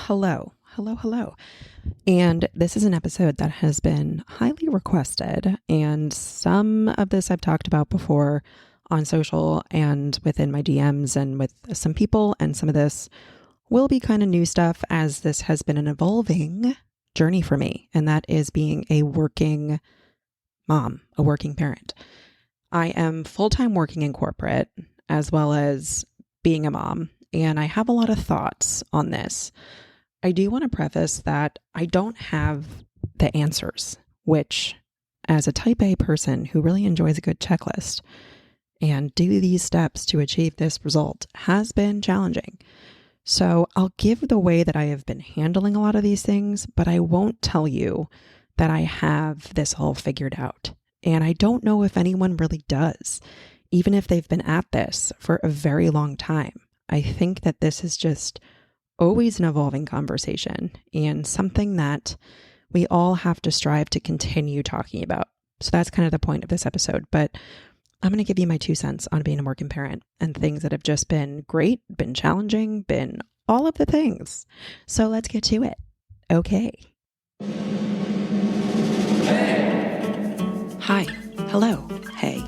Hello. And this is an episode that has been highly requested. And some of this I've talked about before on social and within my DMs and with some people. And some of this will be kind of new stuff as this has been an evolving journey for me. And that is being a working mom, a working parent. I am full-time working in corporate as well as being a mom. And I have a lot of thoughts on this. I do want to preface that I don't have the answers, which as a type A person who really enjoys a good checklist and do these steps to achieve this result has been challenging. So I'll give the way that I have been handling a lot of these things, but I won't tell you that I have this all figured out. And I don't know if anyone really does, even if they've been at this for a very long time. I think that this is just always an evolving conversation and something that we all have to strive to continue talking about. So that's kind of the point of this episode. But I'm going to give you my 2 cents on being a working parent and things that have just been great, been challenging, been all of the things. So let's get to it. Okay. Hi. Hello. Hey.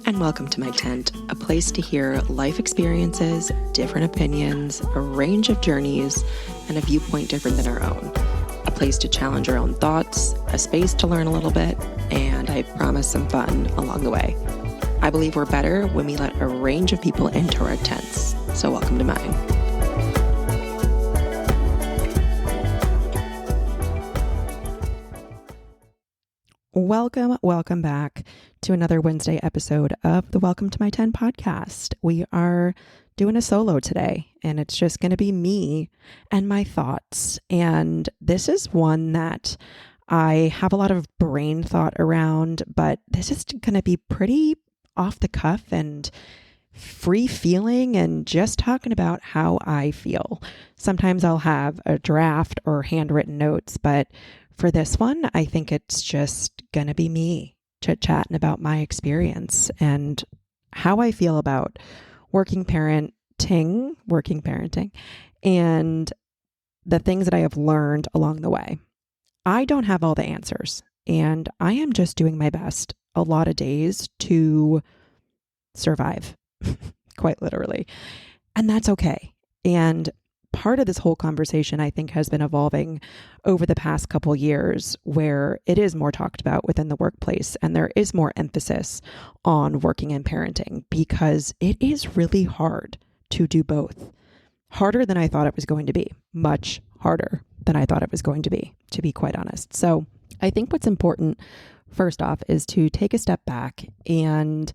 And welcome to my tent, a place to hear life experiences, different opinions, a range of journeys, and a viewpoint different than our own. A place to challenge our own thoughts, a space to learn a little bit, and I promise some fun along the way. I believe we're better when we let a range of people into our tents, so welcome to mine. Welcome back to another Wednesday episode of the Welcome to My 10 podcast. We are doing a solo today, and it's just going to be me and my thoughts. And this is one that I have a lot of brain thought around, but this is going to be pretty off the cuff and free feeling and just talking about how I feel. Sometimes I'll have a draft or handwritten notes, but for this one, I think it's just going to be me chit-chatting about my experience and how I feel about working parenting, and the things that I have learned along the way. I don't have all the answers, and I am just doing my best a lot of days to survive, quite literally. And that's okay. And part of this whole conversation, I think, has been evolving over the past couple years where it is more talked about within the workplace and there is more emphasis on working and parenting because it is really hard to do both. Harder than I thought it was going to be. Much harder than I thought it was going to be quite honest. So I think what's important, first off, is to take a step back and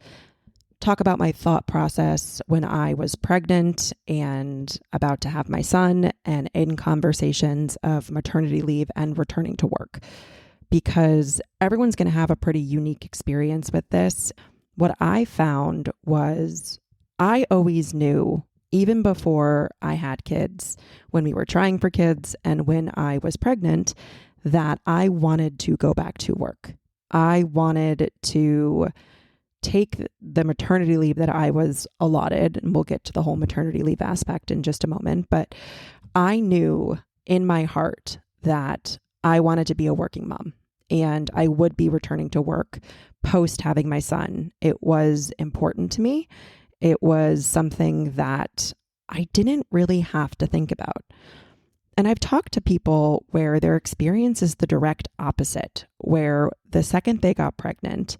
talk about my thought process when I was pregnant and about to have my son and in conversations of maternity leave and returning to work, because everyone's going to have a pretty unique experience with this. What I found was I always knew, even before I had kids, when we were trying for kids and when I was pregnant, that I wanted to go back to work. I wanted to take the maternity leave that I was allotted, and we'll get to the whole maternity leave aspect in just a moment, but I knew in my heart that I wanted to be a working mom and I would be returning to work post having my son. It was important to me. It was something that I didn't really have to think about. And I've talked to people where their experience is the direct opposite, where the second they got pregnant,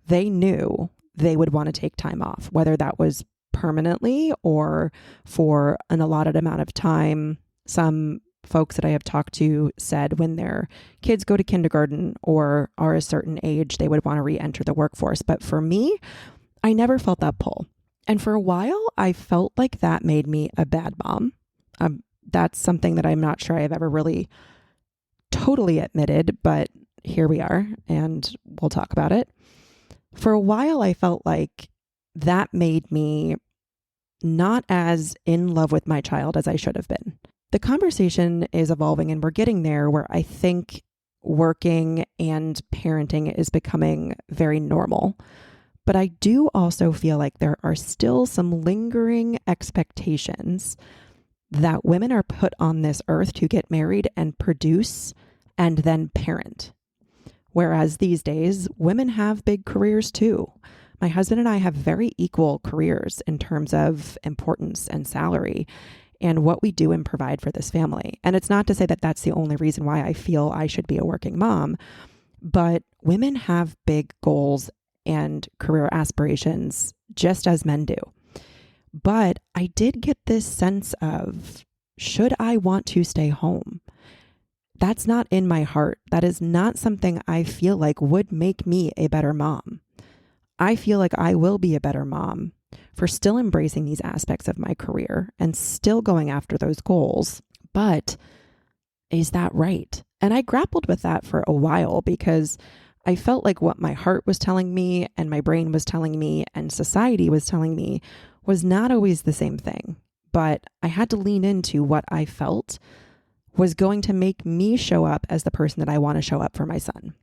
they knew they would want to take time off, whether that was permanently or for an allotted amount of time. Some folks that I have talked to said when their kids go to kindergarten or are a certain age, they would want to re-enter the workforce. But for me, I never felt that pull. And for a while, I felt like that made me a bad mom. That's something that I'm not sure I've ever really totally admitted, but here we are, and we'll talk about it. For a while, I felt like that made me not as in love with my child as I should have been. The conversation is evolving and we're getting there where I think working and parenting is becoming very normal. But I do also feel like there are still some lingering expectations that women are put on this earth to get married and produce and then parent. Whereas these days, women have big careers too. My husband and I have very equal careers in terms of importance and salary and what we do and provide for this family. And it's not to say that that's the only reason why I feel I should be a working mom, but women have big goals and career aspirations just as men do. But I did get this sense of, should I want to stay home? That's not in my heart. That is not something I feel like would make me a better mom. I feel like I will be a better mom for still embracing these aspects of my career and still going after those goals. But is that right? And I grappled with that for a while because I felt like what my heart was telling me and my brain was telling me and society was telling me was not always the same thing. But I had to lean into what I felt was going to make me show up as the person that I want to show up for my son.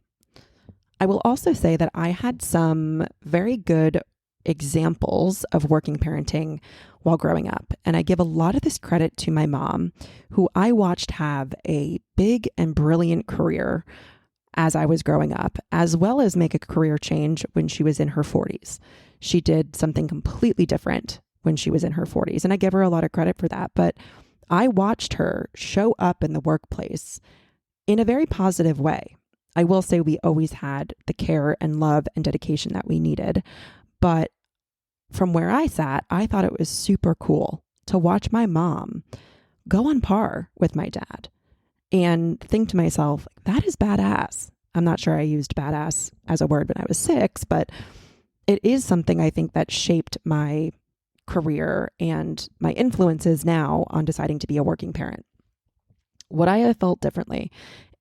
I will also say that I had some very good examples of working parenting while growing up. And I give a lot of this credit to my mom, who I watched have a big and brilliant career as I was growing up, as well as make a career change when she was in her 40s. She did something completely different when she was in her 40s. And I give her a lot of credit for that. But I watched her show up in the workplace in a very positive way. I will say we always had the care and love and dedication that we needed. But from where I sat, I thought it was super cool to watch my mom go on par with my dad and think to myself, that is badass. I'm not sure I used badass as a word when I was 6, but it is something I think that shaped my career and my influences now on deciding to be a working parent. Would I have felt differently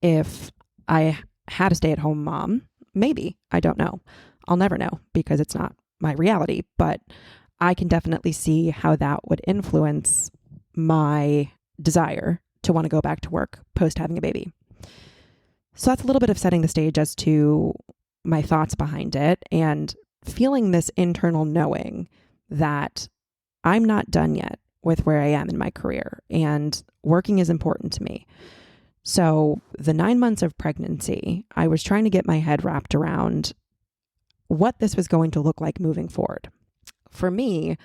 if I had a stay-at-home mom? Maybe. I don't know. I'll never know because it's not my reality, but I can definitely see how that would influence my desire to want to go back to work post having a baby. So that's a little bit of setting the stage as to my thoughts behind it and feeling this internal knowing that I'm not done yet with where I am in my career and working is important to me. So the 9 months of pregnancy, I was trying to get my head wrapped around what this was going to look like moving forward. For me,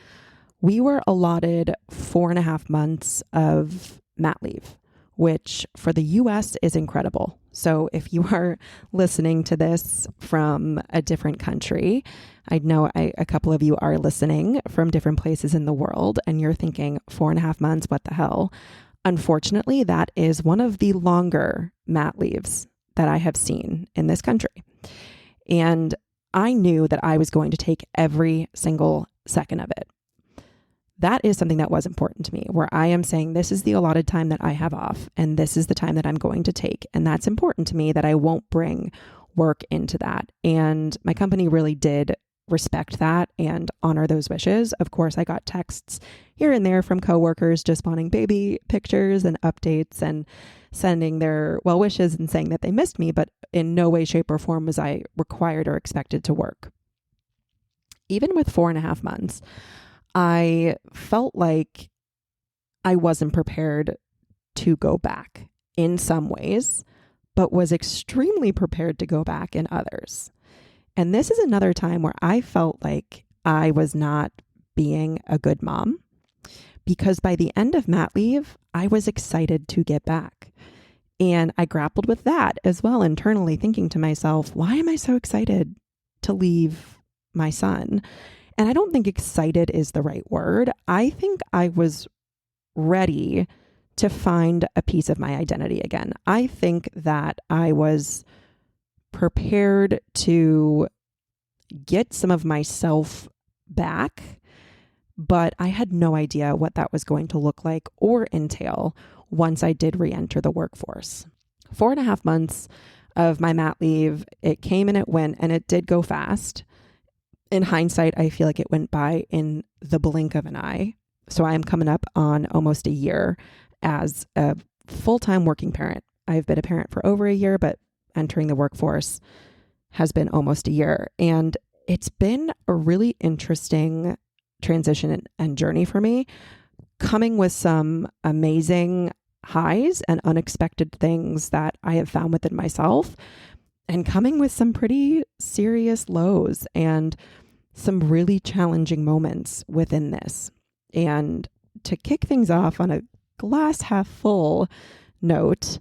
we were allotted 4.5 months of mat leave, which for the US is incredible. So if you are listening to this from a different country, I know a couple of you are listening from different places in the world and you're thinking 4.5 months, what the hell? Unfortunately, that is one of the longer mat leaves that I have seen in this country. And I knew that I was going to take every single second of it. That is something that was important to me, where I am saying this is the allotted time that I have off, and this is the time that I'm going to take. And that's important to me that I won't bring work into that. And my company really did respect that and honor those wishes. Of course, I got texts here and there from coworkers just wanting baby pictures and updates and sending their well wishes and saying that they missed me, but in no way, shape, or form was I required or expected to work. Even with 4.5 months, I felt like I wasn't prepared to go back in some ways, but was extremely prepared to go back in others. And this is another time where I felt like I was not being a good mom because by the end of mat leave, I was excited to get back. And I grappled with that as well internally, thinking to myself, why am I so excited to leave my son? And I don't think excited is the right word. I think I was ready to find a piece of my identity again. I think that I was prepared to get some of myself back, but I had no idea what that was going to look like or entail once I did re-enter the workforce. 4.5 months of my mat leave, it came and it went, and it did go fast. In hindsight, I feel like it went by in the blink of an eye. So I am coming up on almost a year as a full-time working parent. I've been a parent for over a year, but entering the workforce has been almost a year. And it's been a really interesting transition and journey for me. coming with some amazing highs and unexpected things that I have found within myself, and coming with some pretty serious lows and some really challenging moments within this. And to kick things off on a glass half full note,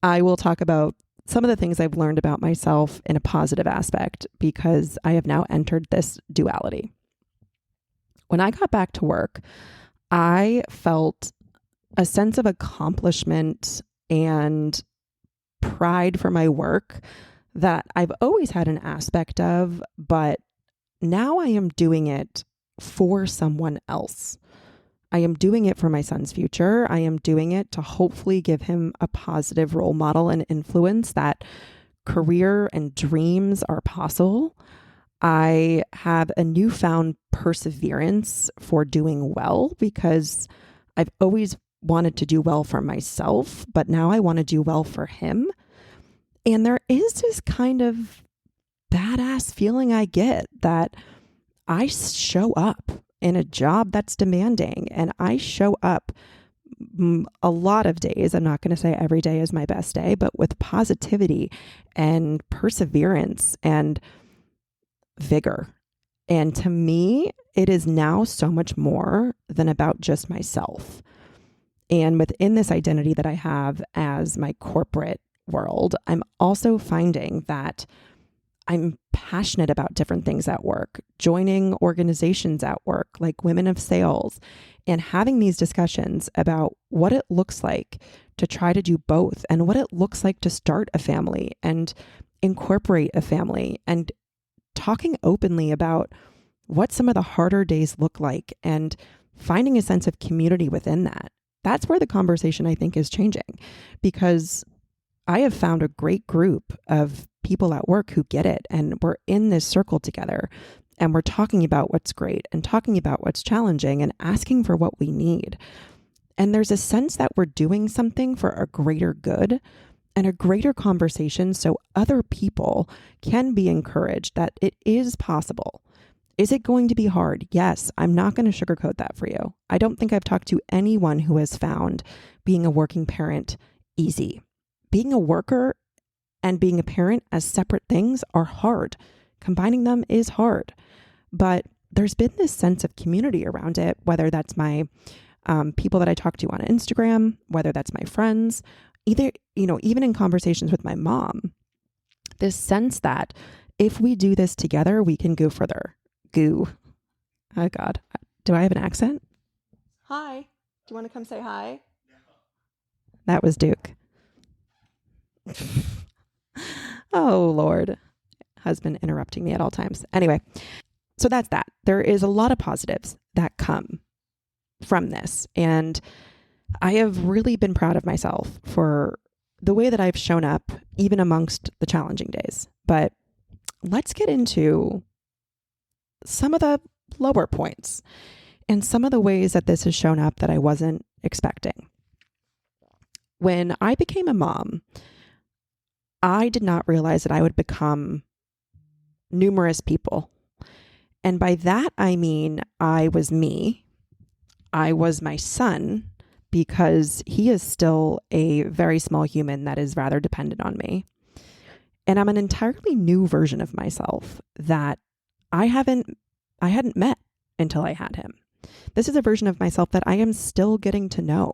I will talk about some of the things I've learned about myself in a positive aspect because I have now entered this duality. When I got back to work, I felt a sense of accomplishment and pride for my work that I've always had an aspect of, but now I am doing it for someone else. I am doing it for my son's future. I am doing it to hopefully give him a positive role model and influence that career and dreams are possible. I have a newfound perseverance for doing well because I've always wanted to do well for myself, but now I want to do well for him. And there is this kind of badass feeling I get that I show up in a job that's demanding, and I show up a lot of days. I'm not going to say every day is my best day, but with positivity and perseverance and vigor. And to me, it is now so much more than about just myself. And within this identity that I have as my corporate world, I'm also finding that I'm passionate about different things at work, joining organizations at work like Women of Sales, and having these discussions about what it looks like to try to do both and what it looks like to start a family and incorporate a family, and talking openly about what some of the harder days look like and finding a sense of community within that. That's where the conversation, I think, is changing, because I have found a great group of people at work who get it, and we're in this circle together, and we're talking about what's great and talking about what's challenging and asking for what we need. And there's a sense that we're doing something for a greater good and a greater conversation so other people can be encouraged that it is possible. Is it going to be hard? Yes, I'm not going to sugarcoat that for you. I don't think I've talked to anyone who has found being a working parent easy. Being a worker and being a parent as separate things are hard. Combining them is hard. But there's been this sense of community around it, whether that's my people that I talk to on Instagram, whether that's my friends, even in conversations with my mom, this sense that if we do this together, we can go further. Oh God. Do I have an accent? Hi. Do you want to come say hi? That was Duke. Oh, Lord. Husband interrupting me at all times. Anyway, so that's that. There is a lot of positives that come from this. And I have really been proud of myself for the way that I've shown up, even amongst the challenging days. But let's get into some of the lower points and some of the ways that this has shown up that I wasn't expecting. When I became a mom, I did not realize that I would become numerous people. And by that, I mean, I was me. I was my son, because he is still a very small human that is rather dependent on me. And I'm an entirely new version of myself that I hadn't met until I had him. This is a version of myself that I am still getting to know.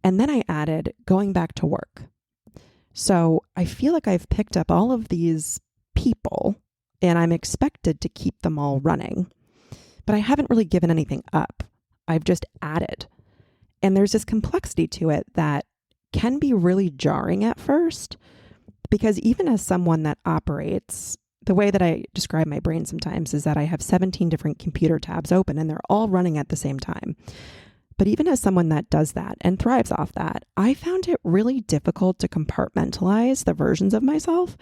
And then I added going back to work. So I feel like I've picked up all of these people and I'm expected to keep them all running, but I haven't really given anything up. I've just added. And there's this complexity to it that can be really jarring at first, because even as someone that operates, the way that I describe my brain sometimes is that I have 17 different computer tabs open and they're all running at the same time. But even as someone that does that and thrives off that, I found it really difficult to compartmentalize the versions of myself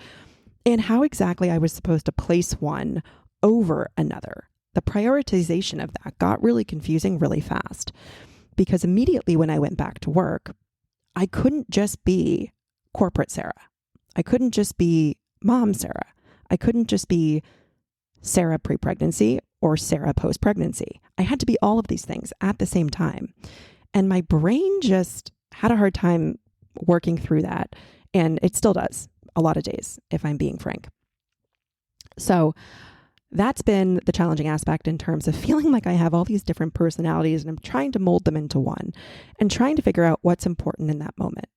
and how exactly I was supposed to place one over another. The prioritization of that got really confusing really fast, because immediately when I went back to work, I couldn't just be corporate Sarah. I couldn't just be mom Sarah. I couldn't just be Sarah pre-pregnancy or Sarah post-pregnancy. I had to be all of these things at the same time. And my brain just had a hard time working through that. And it still does a lot of days, if I'm being frank. So that's been the challenging aspect in terms of feeling like I have all these different personalities and I'm trying to mold them into one and trying to figure out what's important in that moment.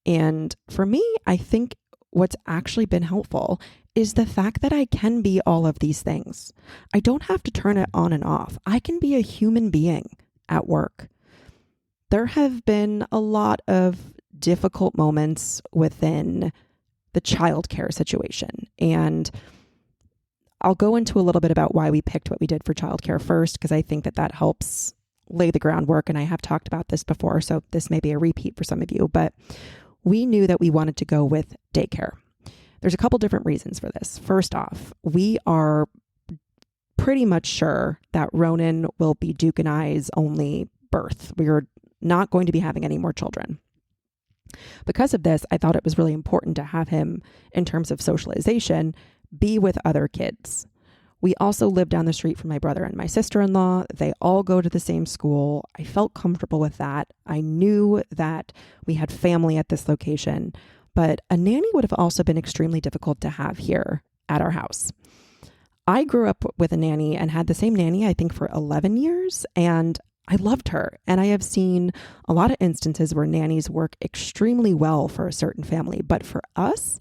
And for me, I think what's actually been helpful is the fact that I can be all of these things. I don't have to turn it on and off. I can be a human being at work. There have been a lot of difficult moments within the childcare situation. And I'll go into a little bit about why we picked what we did for childcare first, because I think that helps lay the groundwork. And I have talked about this before, so this may be a repeat for some of you, but we knew that we wanted to go with daycare. There's a couple different reasons for this. First off, we are pretty much sure that Ronan will be Duke and I's only birth. We are not going to be having any more children. Because of this, I thought it was really important to have him, in terms of socialization, be with other kids. We also live down the street from my brother and my sister-in-law. They all go to the same school. I felt comfortable with that. I knew that we had family at this location, but a nanny would have also been extremely difficult to have here at our house. I grew up with a nanny and had the same nanny, I think, for 11 years, and I loved her. And I have seen a lot of instances where nannies work extremely well for a certain family, but for us,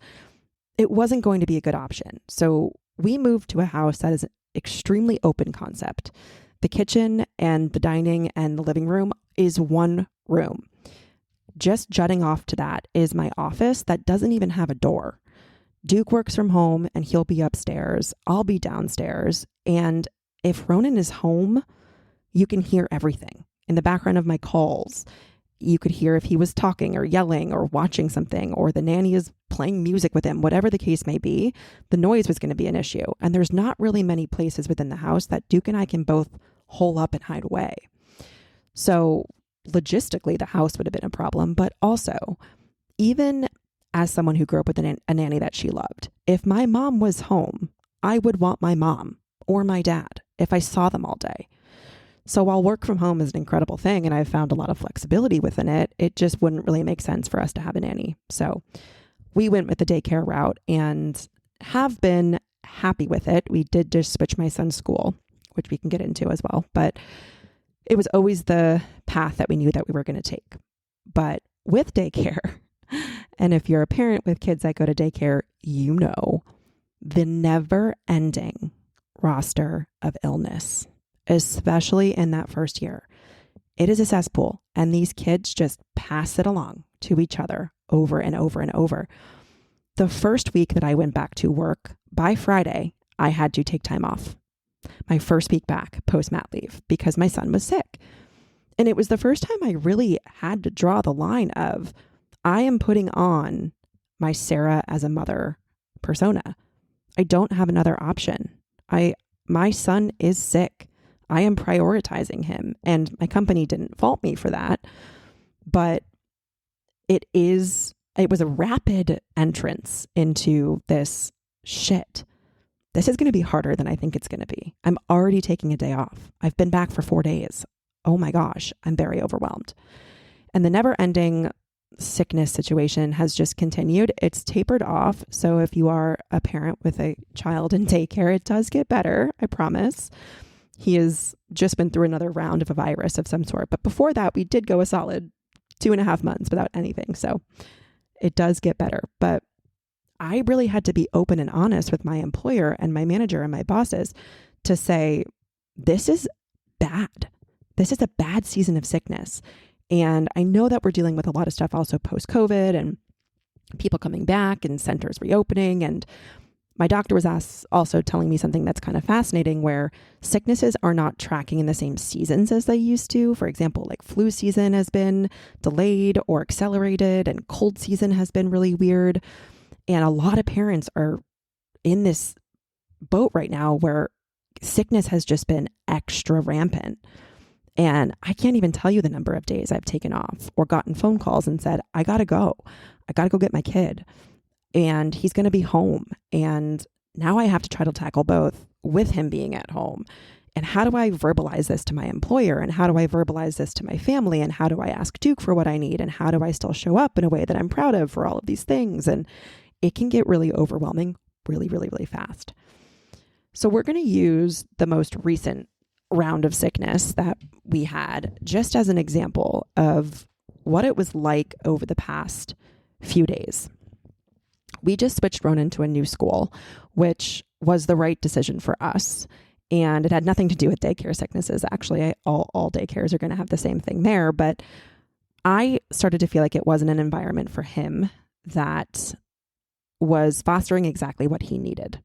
it wasn't going to be a good option. So we moved to a house that is an extremely open concept. The kitchen and the dining and the living room is one room. Just jutting off to that is my office that doesn't even have a door. Duke works from home and he'll be upstairs. I'll be downstairs. And if Ronan is home, you can hear everything. In the background of my calls, you could hear if he was talking or yelling or watching something, or the nanny is playing music with him, whatever the case may be, the noise was going to be an issue. And there's not really many places within the house that Duke and I can both hole up and hide away. So logistically, the house would have been a problem, but also, even as someone who grew up with a nanny that she loved, if my mom was home, I would want my mom or my dad if I saw them all day. So while work from home is an incredible thing and I've found a lot of flexibility within it, it just wouldn't really make sense for us to have a nanny. So we went with the daycare route and have been happy with it. We did just switch my son's school, which we can get into as well. But it was always the path that we knew that we were going to take. But with daycare, and if you're a parent with kids that go to daycare, you know the never-ending roster of illness, especially in that first year. It is a cesspool, and these kids just pass it along to each other over and over and over. The first week that I went back to work, by Friday, I had to take time off. My first week back post-mat leave because my son was sick. And it was the first time I really had to draw the line of, I am putting on my Sarah as a mother persona. I don't have another option. My son is sick. I am prioritizing him, and my company didn't fault me for that, but it was a rapid entrance into this shit. This is going to be harder than I think it's going to be. I'm already taking a day off. I've been back for 4 days. Oh my gosh, I'm very overwhelmed. And the never-ending sickness situation has just continued. It's tapered off. So if you are a parent with a child in daycare, it does get better, I promise. He has just been through another round of a virus of some sort. But before that, we did go a solid 2.5 months without anything. So it does get better. But I really had to be open and honest with my employer and my manager and my bosses to say, this is bad. This is a bad season of sickness. And I know that we're dealing with a lot of stuff also post-COVID and people coming back and centers reopening. And my doctor was also telling me something that's kind of fascinating, where sicknesses are not tracking in the same seasons as they used to. For example, like flu season has been delayed or accelerated, and cold season has been really weird. And a lot of parents are in this boat right now where sickness has just been extra rampant. And I can't even tell you the number of days I've taken off or gotten phone calls and said, I got to go. I got to go get my kid. And he's going to be home. And now I have to try to tackle both with him being at home. And how do I verbalize this to my employer? And how do I verbalize this to my family? And how do I ask Duke for what I need? And how do I still show up in a way that I'm proud of for all of these things? And it can get really overwhelming really, really, really fast. So we're going to use the most recent round of sickness that we had just as an example of what it was like over the past few days. We just switched Ronan to a new school, which was the right decision for us. And it had nothing to do with daycare sicknesses. Actually, all daycares are going to have the same thing there. But I started to feel like it wasn't an environment for him that was fostering exactly what he needed.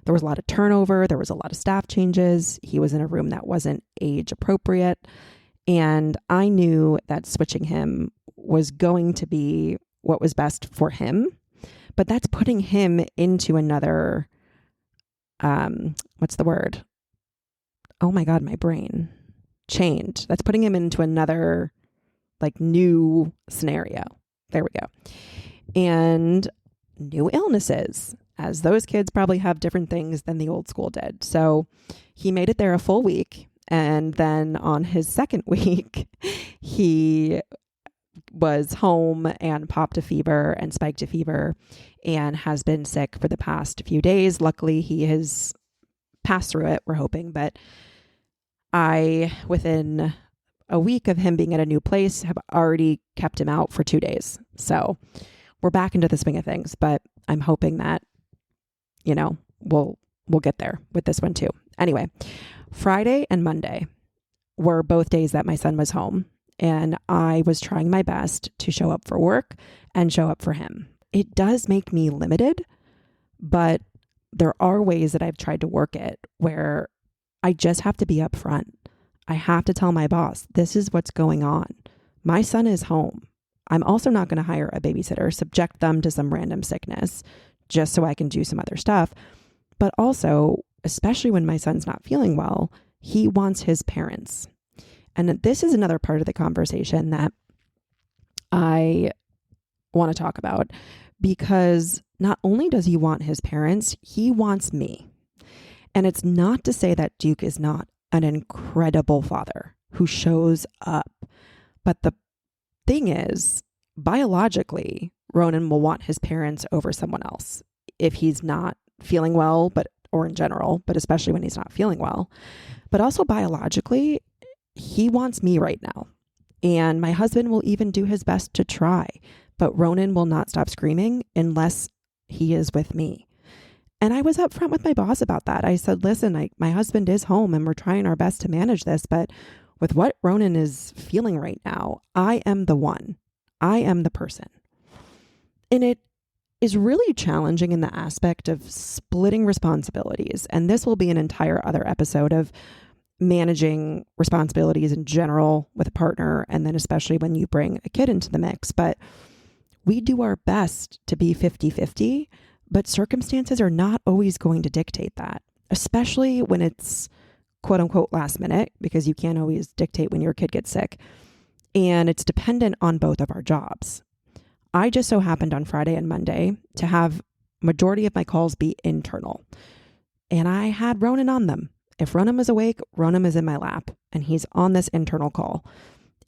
There was a lot of turnover. There was a lot of staff changes. He was in a room that wasn't age appropriate. And I knew that switching him was going to be what was best for him. But that's putting him into another, what's the word? Oh my God, my brain. Change. That's putting him into another new scenario. There we go. And new illnesses, as those kids probably have different things than the old school did. So he made it there a full week. And then on his second week, he was home and popped a fever and spiked a fever and has been sick for the past few days. Luckily, he has passed through it, we're hoping. But I, within a week of him being at a new place, have already kept him out for 2 days. So we're back into the swing of things, but I'm hoping that, we'll get there with this one too. Anyway, Friday and Monday were both days that my son was home, and I was trying my best to show up for work and show up for him. It does make me limited, but there are ways that I've tried to work it where I just have to be upfront. I have to tell my boss, this is what's going on. My son is home. I'm also not going to hire a babysitter, subject them to some random sickness just so I can do some other stuff. But also, especially when my son's not feeling well, he wants his parents. And this is another part of the conversation that I want to talk about, because not only does he want his parents, he wants me. And it's not to say that Duke is not an incredible father who shows up. But the thing is, biologically, Ronan will want his parents over someone else if he's not feeling well, or in general, but especially when he's not feeling well. But also biologically, he wants me right now. And my husband will even do his best to try, but Ronan will not stop screaming unless he is with me. And I was upfront with my boss about that. I said, listen, my husband is home and we're trying our best to manage this, but with what Ronan is feeling right now, I am the one. I am the person. And it is really challenging in the aspect of splitting responsibilities. And this will be an entire other episode of managing responsibilities in general with a partner, and then especially when you bring a kid into the mix. But we do our best to be 50-50, but circumstances are not always going to dictate that, especially when it's quote unquote last minute, because you can't always dictate when your kid gets sick. And it's dependent on both of our jobs. I just so happened on Friday and Monday to have majority of my calls be internal. And I had Ronan on them. If Ronan was awake, Ronan is in my lap and he's on this internal call.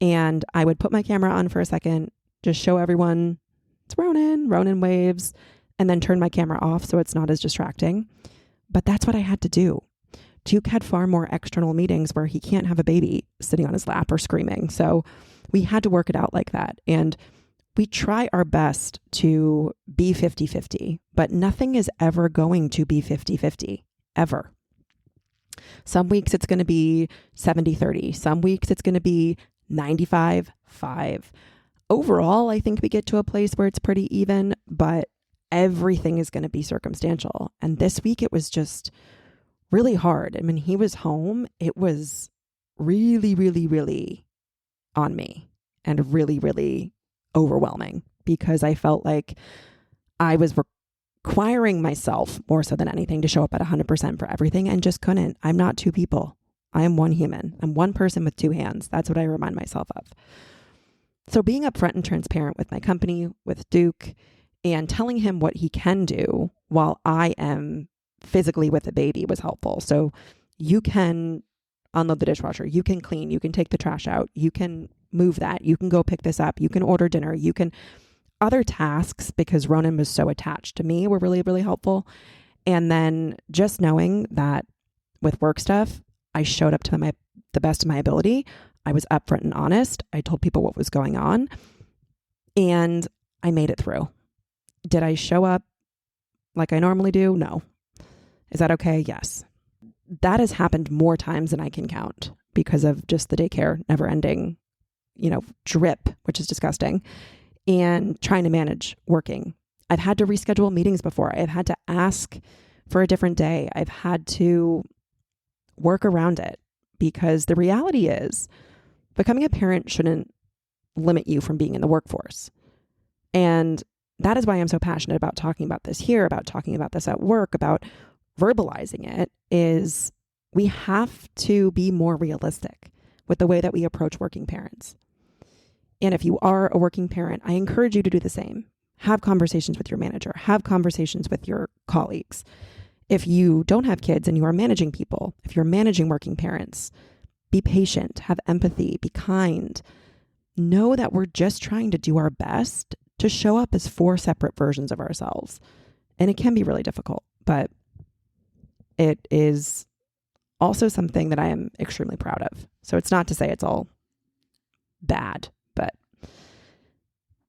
And I would put my camera on for a second, just show everyone it's Ronan. Ronan waves, and then turn my camera off so it's not as distracting. But that's what I had to do. Duke had far more external meetings where he can't have a baby sitting on his lap or screaming. So we had to work it out like that. And we try our best to be 50-50, but nothing is ever going to be 50-50, ever. Some weeks it's going to be 70-30. Some weeks it's going to be 95-5. Overall, I think we get to a place where it's pretty even, but everything is going to be circumstantial. And this week it was just really hard. I mean, he was home. It was really, really, really on me and really, really overwhelming because I felt like I was requiring myself more so than anything to show up at 100% for everything and just couldn't. I'm not two people. I am one human. I'm one person with two hands. That's what I remind myself of. So being upfront and transparent with my company, with Duke, and telling him what he can do while I am physically with the baby was helpful. So you can unload the dishwasher. You can clean. You can take the trash out. You can move that. You can go pick this up. You can order dinner. You can other tasks, because Ronan was so attached to me, were really, really helpful. And then just knowing that with work stuff, I showed up to the best of my ability. I was upfront and honest. I told people what was going on and I made it through. Did I show up like I normally do? No. Is that okay? Yes. That has happened more times than I can count because of just the daycare never ending, drip, which is disgusting, and trying to manage working. I've had to reschedule meetings before. I've had to ask for a different day. I've had to work around it because the reality is becoming a parent shouldn't limit you from being in the workforce. And that is why I'm so passionate about talking about this here, about talking about this at work, about verbalizing it, is we have to be more realistic with the way that we approach working parents. And if you are a working parent, I encourage you to do the same. Have conversations with your manager, have conversations with your colleagues. If you don't have kids and you are managing people, if you're managing working parents, be patient, have empathy, be kind. Know that we're just trying to do our best to show up as 4 separate versions of ourselves. And it can be really difficult, but it is also something that I am extremely proud of. So it's not to say it's all bad, but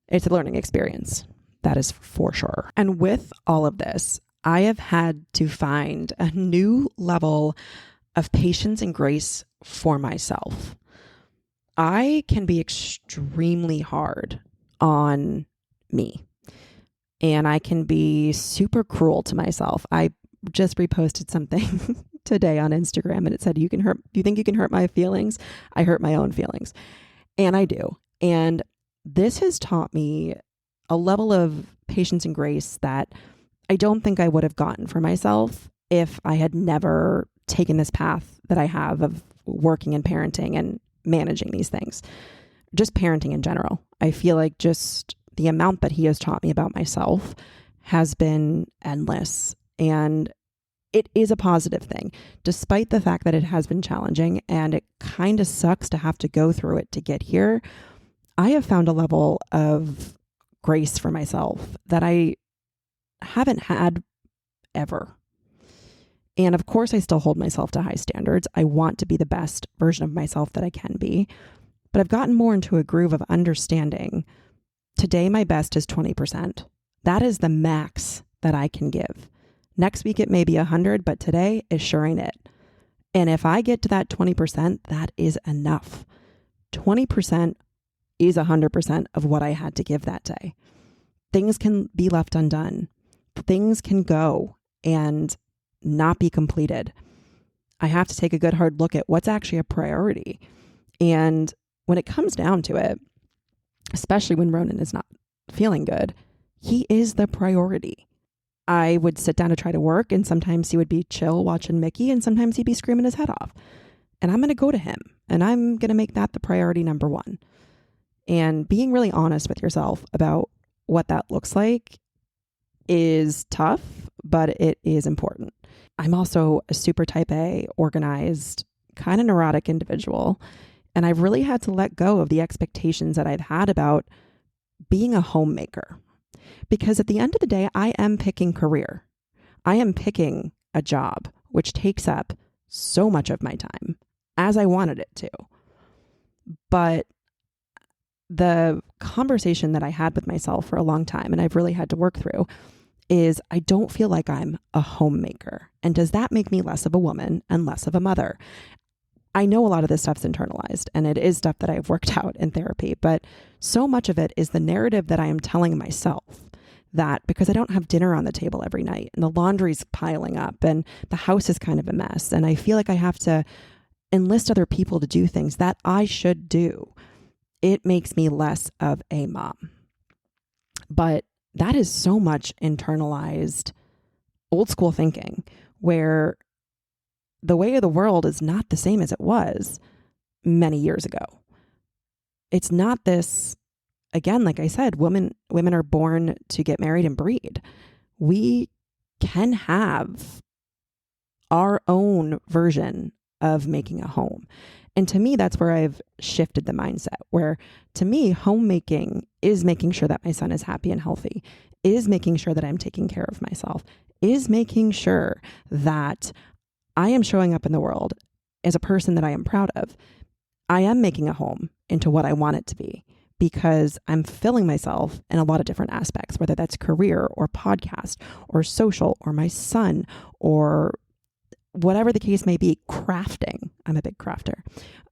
it's a learning experience. That is for sure. And with all of this, I have had to find a new level of patience and grace for myself. I can be extremely hard on me, and I can be super cruel to myself. I just reposted something today on Instagram and it said, you think you can hurt my feelings? I hurt my own feelings. And I do. And this has taught me a level of patience and grace that I don't think I would have gotten for myself if I had never taken this path that I have of working and parenting and managing these things. Just parenting in general. I feel like just the amount that he has taught me about myself has been endless. And it is a positive thing, despite the fact that it has been challenging and it kind of sucks to have to go through it to get here. I have found a level of grace for myself that I haven't had ever. And of course, I still hold myself to high standards. I want to be the best version of myself that I can be. But I've gotten more into a groove of understanding today my best is 20%. That is the max that I can give. Next week, it may be 100, but today it sure ain't it. And if I get to that 20%, that is enough. 20% is 100% of what I had to give that day. Things can be left undone. Things can go and not be completed. I have to take a good hard look at what's actually a priority. And when it comes down to it, especially when Ronan is not feeling good, he is the priority. I would sit down to try to work, and sometimes he would be chill watching Mickey, and sometimes he'd be screaming his head off. And I'm going to go to him, and I'm going to make that the priority number 1. And being really honest with yourself about what that looks like is tough, but it is important. I'm also a super type A, organized, kind of neurotic individual. And I've really had to let go of the expectations that I've had about being a homemaker. Because at the end of the day, I am picking career. I am picking a job, which takes up so much of my time, as I wanted it to. But the conversation that I had with myself for a long time, and I've really had to work through, is I don't feel like I'm a homemaker. And does that make me less of a woman and less of a mother? I know a lot of this stuff's internalized, and it is stuff that I've worked out in therapy, but so much of it is the narrative that I am telling myself, that because I don't have dinner on the table every night and the laundry's piling up and the house is kind of a mess, and I feel like I have to enlist other people to do things that I should do, it makes me less of a mom. But that is so much internalized old school thinking, where the way of the world is not the same as it was many years ago. It's not this, again, like I said, women are born to get married and breed. We can have our own version of making a home. And to me, that's where I've shifted the mindset, where to me, homemaking is making sure that my son is happy and healthy, is making sure that I'm taking care of myself, is making sure that I am showing up in the world as a person that I am proud of. I am making a home into what I want it to be because I'm filling myself in a lot of different aspects, whether that's career or podcast or social or my son or whatever the case may be, crafting. I'm a big crafter.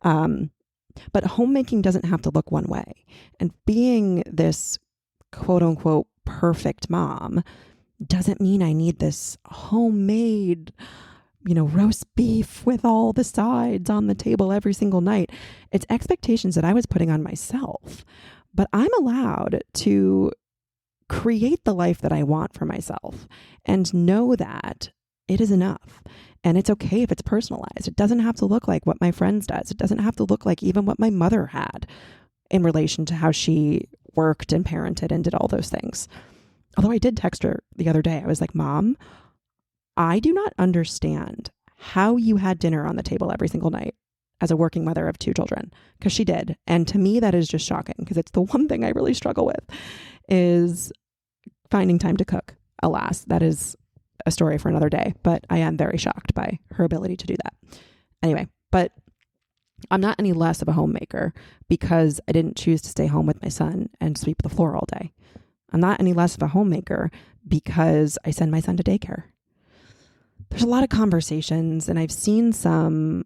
But homemaking doesn't have to look one way. And being this quote unquote perfect mom doesn't mean I need this homemade, roast beef with all the sides on the table every single night. It's expectations that I was putting on myself. But I'm allowed to create the life that I want for myself and know that it is enough. And it's okay if it's personalized. It doesn't have to look like what my friends does. It doesn't have to look like even what my mother had in relation to how she worked and parented and did all those things. Although I did text her the other day. I was like, Mom, I do not understand how you had dinner on the table every single night as a working mother of 2 children, because she did. And to me, that is just shocking because it's the one thing I really struggle with is finding time to cook. Alas, that is a story for another day, but I am very shocked by her ability to do that. Anyway, but I'm not any less of a homemaker because I didn't choose to stay home with my son and sweep the floor all day. I'm not any less of a homemaker because I send my son to daycare. There's a lot of conversations, and I've seen some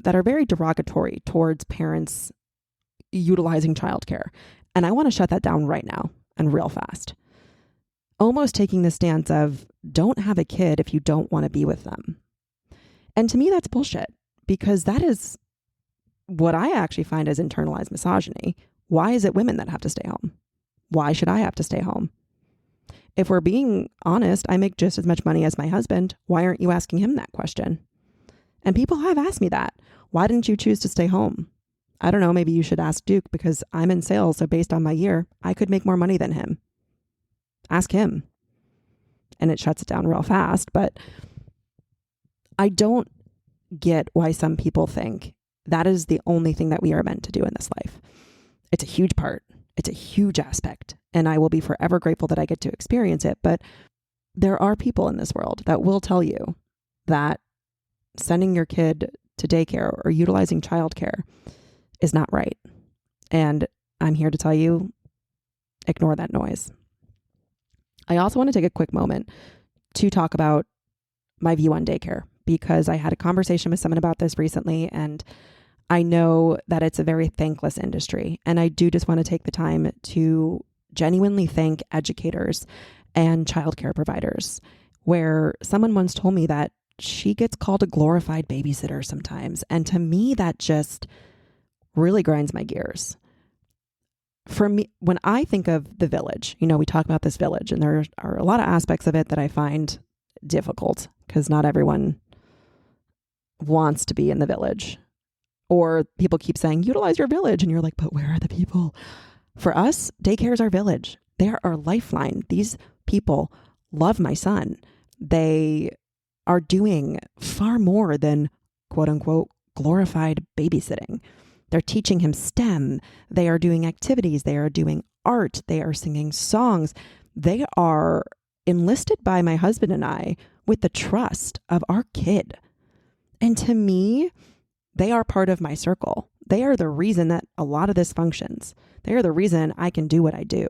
that are very derogatory towards parents utilizing childcare. And I want to shut that down right now and real fast. Almost taking the stance of don't have a kid if you don't want to be with them. And to me, that's bullshit because that is what I actually find as internalized misogyny. Why is it women that have to stay home? Why should I have to stay home? If we're being honest, I make just as much money as my husband. Why aren't you asking him that question? And people have asked me that. Why didn't you choose to stay home? I don't know. Maybe you should ask Duke because I'm in sales. So based on my year, I could make more money than him. Ask him. And it shuts it down real fast. But I don't get why some people think that is the only thing that we are meant to do in this life. It's a huge part. It's a huge aspect. And I will be forever grateful that I get to experience it. But there are people in this world that will tell you that sending your kid to daycare or utilizing childcare is not right. And I'm here to tell you, ignore that noise. I also want to take a quick moment to talk about my view on daycare because I had a conversation with someone about this recently, and I know that it's a very thankless industry. And I do just want to take the time to genuinely thank educators and childcare providers, where someone once told me that she gets called a glorified babysitter sometimes. And to me, that just really grinds my gears. For me, when I think of the village, we talk about this village, and there are a lot of aspects of it that I find difficult because not everyone wants to be in the village. Or people keep saying, utilize your village. And you're like, but where are the people? For us, daycare is our village. They are our lifeline. These people love my son. They are doing far more than quote unquote glorified babysitting. They're teaching him STEM. They are doing activities. They are doing art. They are singing songs. They are enlisted by my husband and I with the trust of our kid. And to me, they are part of my circle. They are the reason that a lot of this functions. They are the reason I can do what I do.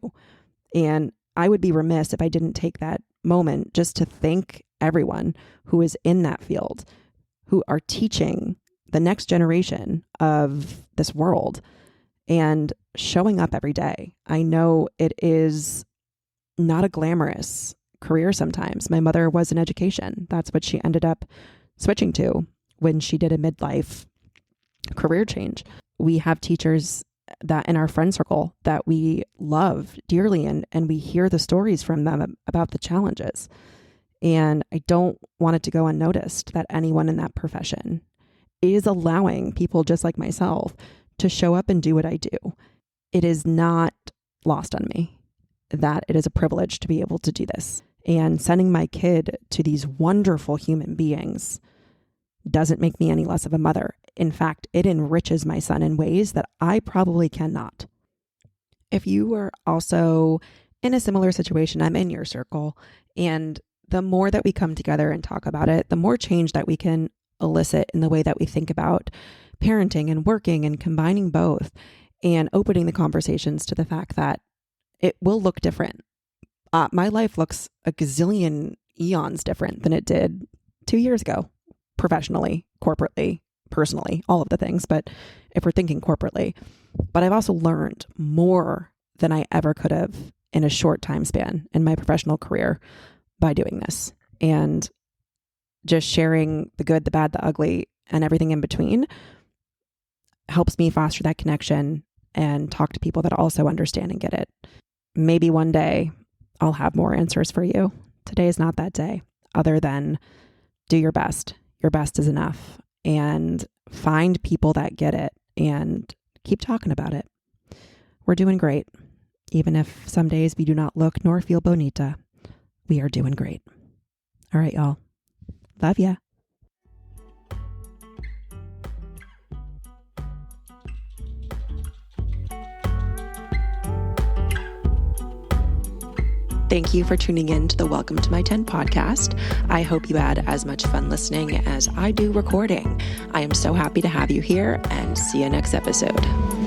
And I would be remiss if I didn't take that moment just to thank everyone who is in that field, who are teaching the next generation of this world and showing up every day. I know it is not a glamorous career sometimes. My mother was in education. That's what she ended up switching to when she did a midlife career change. We have teachers that in our friend circle that we love dearly, and we hear the stories from them about the challenges. And I don't want it to go unnoticed that anyone in that profession is allowing people just like myself to show up and do what I do. It is not lost on me that it is a privilege to be able to do this. And sending my kid to these wonderful human beings doesn't make me any less of a mother. In fact, it enriches my son in ways that I probably cannot. If you were also in a similar situation, I'm in your circle. And the more that we come together and talk about it, the more change that we can elicit in the way that we think about parenting and working and combining both, and opening the conversations to the fact that it will look different. My life looks a gazillion eons different than it did 2 years ago, professionally, corporately, personally, all of the things. But if we're thinking corporately, but I've also learned more than I ever could have in a short time span in my professional career by doing this, and just sharing the good, the bad, the ugly, and everything in between helps me foster that connection and talk to people that also understand and get it. Maybe one day I'll have more answers for you. Today is not that day, other than do your best. Your best is enough, and find people that get it and keep talking about it. We're doing great. Even if some days we do not look nor feel bonita, we are doing great. All right, y'all. Love ya. Thank you for tuning in to the Welcome to My 10 podcast. I hope you had as much fun listening as I do recording. I am so happy to have you here, and see you next episode.